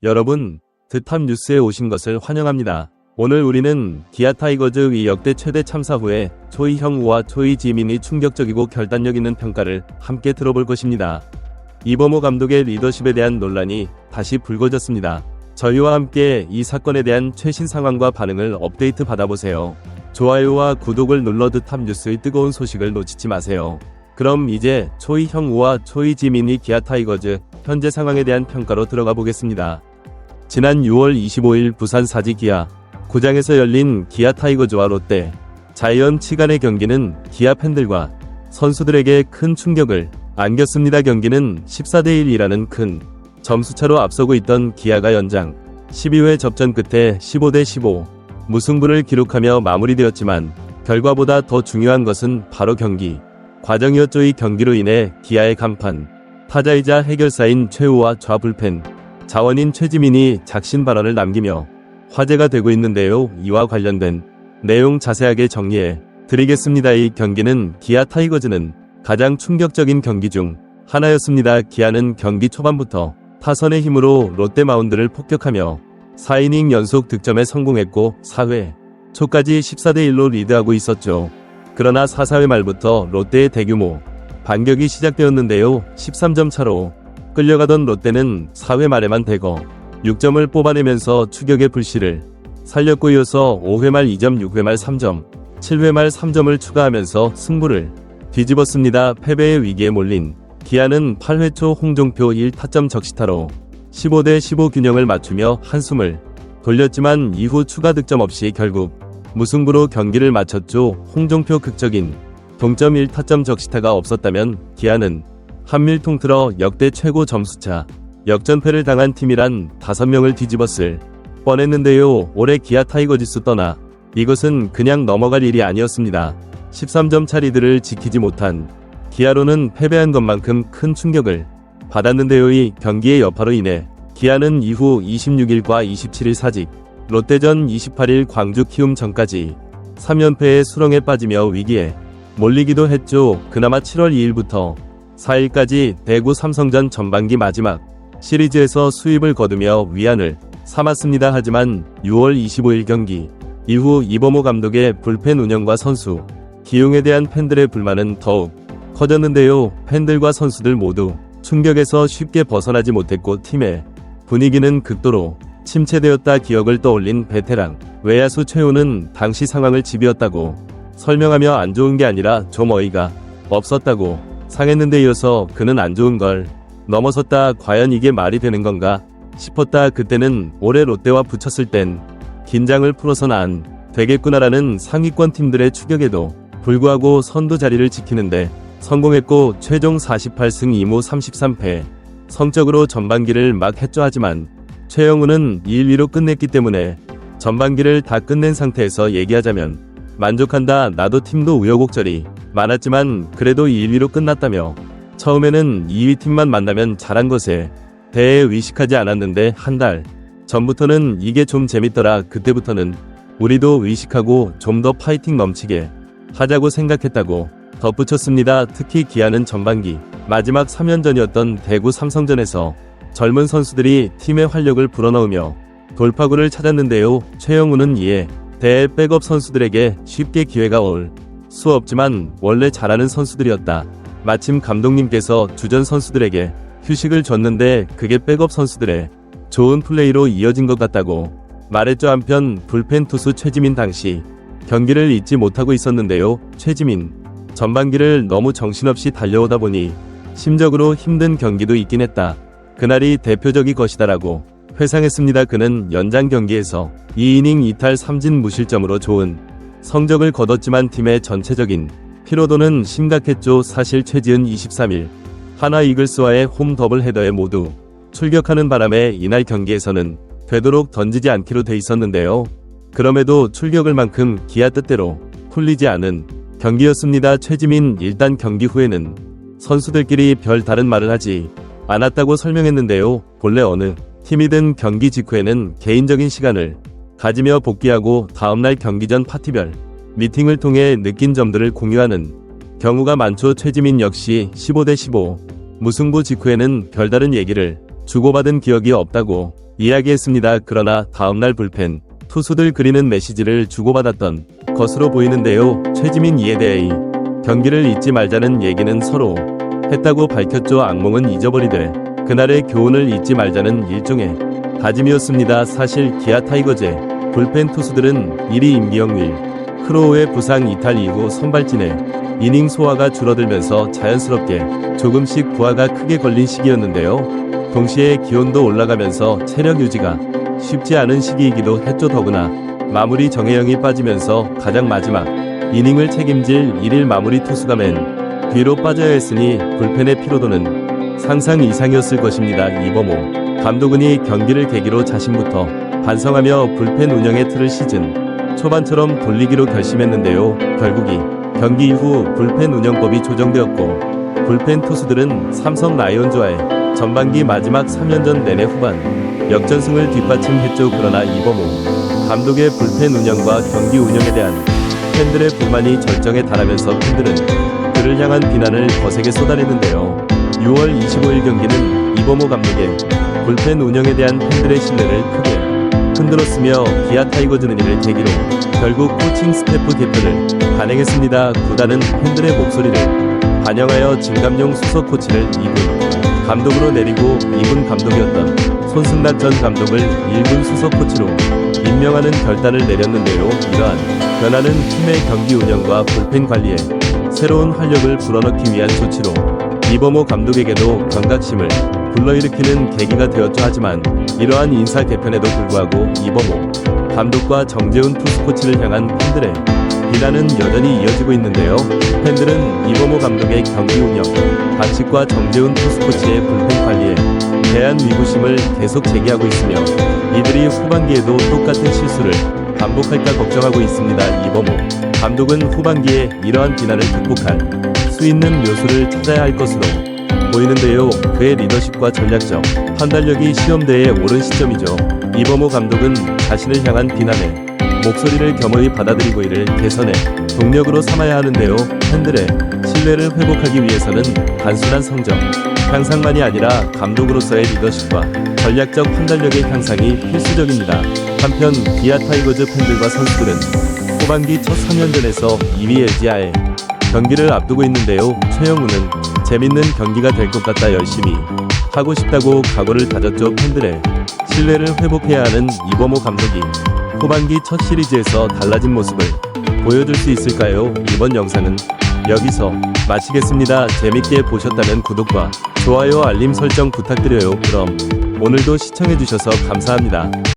여러분, 드탑 뉴스에 오신 것을 환영합니다. 오늘 우리는 기아 타이거즈의 역대 최대 참사 후에 초이 형우와 초이 지민이 충격적이고 결단력 있는 평가를 함께 들어볼 것입니다. 이범호 감독의 리더십에 대한 논란이 다시 불거졌습니다. 저희와 함께 이 사건에 대한 최신 상황과 반응을 업데이트 받아보세요. 좋아요와 구독을 눌러 드탑 뉴스의 뜨거운 소식을 놓치지 마세요. 그럼 이제 초이 형우와 초이 지민이 기아 타이거즈 현재 상황에 대한 평가로 들어가 보겠습니다. 지난 6월 25일 부산 사지 기아 구장에서 열린 기아 타이거즈와 롯데 자이언츠 간의 경기는 기아 팬들과 선수들에게 큰 충격을 안겼습니다. 경기는 14대1이라는 큰 점수차로 앞서고 있던 기아가 연장 12회 접전 끝에 15대15 무승부를 기록하며 마무리되었지만 결과보다 더 중요한 것은 바로 경기 과정이었죠. 이 경기로 인해 기아의 간판 타자이자 해결사인 최우와 좌불펜 자원인 최지민이 작신 발언을 남기며 화제가 되고 있는데요. 이와 관련된 내용 자세하게 정리해 드리겠습니다. 이 경기는 기아 타이거즈는 가장 충격적인 경기 중 하나였습니다. 기아는 경기 초반부터 타선의 힘으로 롯데 마운드를 폭격하며 4이닝 연속 득점에 성공했고 4회 초까지 14대1로 리드하고 있었죠. 그러나 4, 4회 말부터 롯데의 대규모 반격이 시작되었는데요. 13점 차로 끌려가던 롯데는 4회 말에만 대거 6점을 뽑아내면서 추격의 불씨를 살렸고 이어서 5회 말 2점, 6회 말 3점, 7회 말 3점을 추가하면서 승부를 뒤집었습니다. 패배의 위기에 몰린 기아는 8회 초 홍종표 1타점 적시타로 15대15 균형을 맞추며 한숨을 돌렸지만 이후 추가 득점 없이 결국 무승부로 경기를 마쳤죠. 홍종표 극적인 동점 1타점 적시타가 없었다면 기아는 한밀 통틀어 역대 최고 점수차 역전패를 당한 팀이란 5명을 뒤집었을 뻔했는데요. 올해 기아 타이거즈스 떠나 이것은 그냥 넘어갈 일이 아니었습니다. 13점 차 리드를 지키지 못한 기아로는 패배한 것만큼 큰 충격을 받았는데요. 이 경기의 여파로 인해 기아는 이후 26일과 27일 사직 롯데전 28일 광주 키움전까지 3연패의 수렁에 빠지며 위기에 몰리기도 했죠. 그나마 7월 2일부터 4일까지 대구 삼성전 전반기 마지막 시리즈에서 수입을 거두며 위안을 삼았습니다. 하지만 6월 25일 경기 이후 이범호 감독의 불펜 운영과 선수 기용에 대한 팬들의 불만은 더욱 커졌는데요. 팬들과 선수들 모두 충격에서 쉽게 벗어나지 못했고 팀의 분위기는 극도로 침체되었다. 기억을 떠올린 베테랑 외야수 최우는 당시 상황을 집이었다고 설명하며 안 좋은 게 아니라 좀 어이가 없었다고 상했는데 이어서 그는 안 좋은 걸 넘어섰다. 과연 이게 말이 되는 건가 싶었다. 그때는 올해 롯데와 붙였을 땐 긴장을 풀어서는 안 되겠구나라는 상위권 팀들의 추격에도 불구하고 선두 자리를 지키는데 성공했고 최종 48승 2무 33패 성적으로 전반기를 막 했죠. 하지만 최영우는 2-1위로 끝냈기 때문에 전반기를 다 끝낸 상태에서 얘기하자면 만족한다. 나도 팀도 우여곡절이 많았지만 그래도 2-1위로 끝났다며 처음에는 2위 팀만 만나면 잘한 것에 대해 의식하지 않았는데 한 달 전부터는 이게 좀 재밌더라. 그때부터는 우리도 의식하고 좀 더 파이팅 넘치게 하자고 생각했다고 덧붙였습니다. 특히 기아는 전반기 마지막 3연전이었던 대구 삼성전에서 젊은 선수들이 팀의 활력을 불어넣으며 돌파구를 찾았는데요. 최영우는 이에 대해 백업 선수들에게 쉽게 기회가 올 수 없지만 원래 잘하는 선수들이었다. 마침 감독님께서 주전 선수들에게 휴식을 줬는데 그게 백업 선수들의 좋은 플레이로 이어진 것 같다고 말했죠. 한편 불펜 투수 최지민 당시 경기를 잊지 못하고 있었는데요. 최지민 전반기를 너무 정신없이 달려오다 보니 심적으로 힘든 경기도 있긴 했다. 그날이 대표적인 것이다라고 회상했습니다. 그는 연장 경기에서 2이닝 2탈 3진 무실점으로 좋은 성적을 거뒀지만 팀의 전체적인 피로도는 심각했죠. 사실 최지은 23일 하나 이글스와의 홈 더블 헤더에 모두 출격하는 바람에 이날 경기에서는 되도록 던지지 않기로 돼 있었는데요. 그럼에도 출격을 만큼 기아 뜻대로 풀리지 않은 경기였습니다. 최지민 일단 경기 후에는 선수들끼리 별 다른 말을 하지 않았다고 설명했는데요. 본래 어느 팀이든 경기 직후에는 개인적인 시간을 가지며 복귀하고 다음날 경기 전 파티별 미팅을 통해 느낀 점들을 공유하는 경우가 많죠. 최지민 역시 15대15 무승부 직후에는 별다른 얘기를 주고받은 기억이 없다고 이야기했습니다. 그러나 다음날 불펜 투수들 그리는 메시지를 주고받았던 것으로 보이는데요. 최지민 이에 대해 경기를 잊지 말자는 얘기는 서로 했다고 밝혔죠. 악몽은 잊어버리되 그날의 교훈을 잊지 말자는 일종의 다짐이었습니다. 사실 기아 타이거즈의 불펜 투수들은 1위 임기영 크로우의 부상 이탈 이후 선발진의 이닝 소화가 줄어들면서 자연스럽게 조금씩 부하가 크게 걸린 시기였는데요. 동시에 기온도 올라가면서 체력 유지가 쉽지 않은 시기이기도 했죠. 더구나 마무리 정혜영이 빠지면서 가장 마지막 이닝을 책임질 1일 마무리 투수가 맨 뒤로 빠져야 했으니 불펜의 피로도는 상상 이상이었을 것입니다. 이범호 감독은 이 경기를 계기로 자신부터 반성하며 불펜 운영의 틀을 시즌 초반처럼 돌리기로 결심했는데요. 결국 이 경기 이후 불펜 운영법이 조정되었고 불펜 투수들은 삼성 라이온즈와의 전반기 마지막 3연전 내내 후반 역전승을 뒷받침했죠. 그러나 이범호 감독의 불펜 운영과 경기 운영에 대한 팬들의 불만이 절정에 달하면서 팬들은 그를 향한 비난을 거세게 쏟아냈는데요. 6월 25일 경기는 이범호 감독의 불펜 운영에 대한 팬들의 신뢰를 크게 흔들었으며 기아 타이거즈는 이를 계기로 결국 코칭 스태프 개편을 단행했습니다. 구단은 팬들의 목소리를 반영하여 진감용 수석 코치를 2군 감독으로 내리고 2군 감독이었던 손승락 전 감독을 1군 수석 코치로 임명하는 결단을 내렸는데요. 이러한 변화는 팀의 경기 운영과 불펜 관리에 새로운 활력을 불어넣기 위한 조치로 이범호 감독에게도 경각심을 불러일으키는 계기가 되었죠. 하지만 이러한 인사 개편에도 불구하고 이범호 감독과 정재훈 투수 코치를 향한 팬들의 비난은 여전히 이어지고 있는데요. 팬들은 이범호 감독의 경기 운영 방식과 정재훈 투수 코치의 불펜 관리에 대한 위구심을 계속 제기하고 있으며 이들이 후반기에도 똑같은 실수를 반복할까 걱정하고 있습니다. 이범호 감독은 후반기에 이러한 비난을 극복할 수 있는 묘수를 찾아야 할 것으로 보이는데요. 그의 리더십과 전략적 판단력이 시험대에 오른 시점이죠. 이범호 감독은 자신을 향한 비난에 목소리를 겸허히 받아들이고 이를 개선의 동력으로 삼아야 하는데요. 팬들의 신뢰를 회복하기 위해서는 단순한 성적 향상만이 아니라 감독으로서의 리더십과 전략적 판단력의 향상이 필수적입니다. 한편 기아 타이거즈 팬들과 선수들은 후반기 첫 3연전에서 2위 LG와의 경기를 앞두고 있는데요. 최영우는 재밌는 경기가 될 것 같다 열심히 하고 싶다고 각오를 다졌죠. 팬들의 신뢰를 회복해야 하는 이범호 감독이 후반기 첫 시리즈에서 달라진 모습을 보여줄 수 있을까요? 이번 영상은 여기서 마치겠습니다. 재밌게 보셨다면 구독과 좋아요 알림 설정 부탁드려요. 그럼 오늘도 시청해주셔서 감사합니다.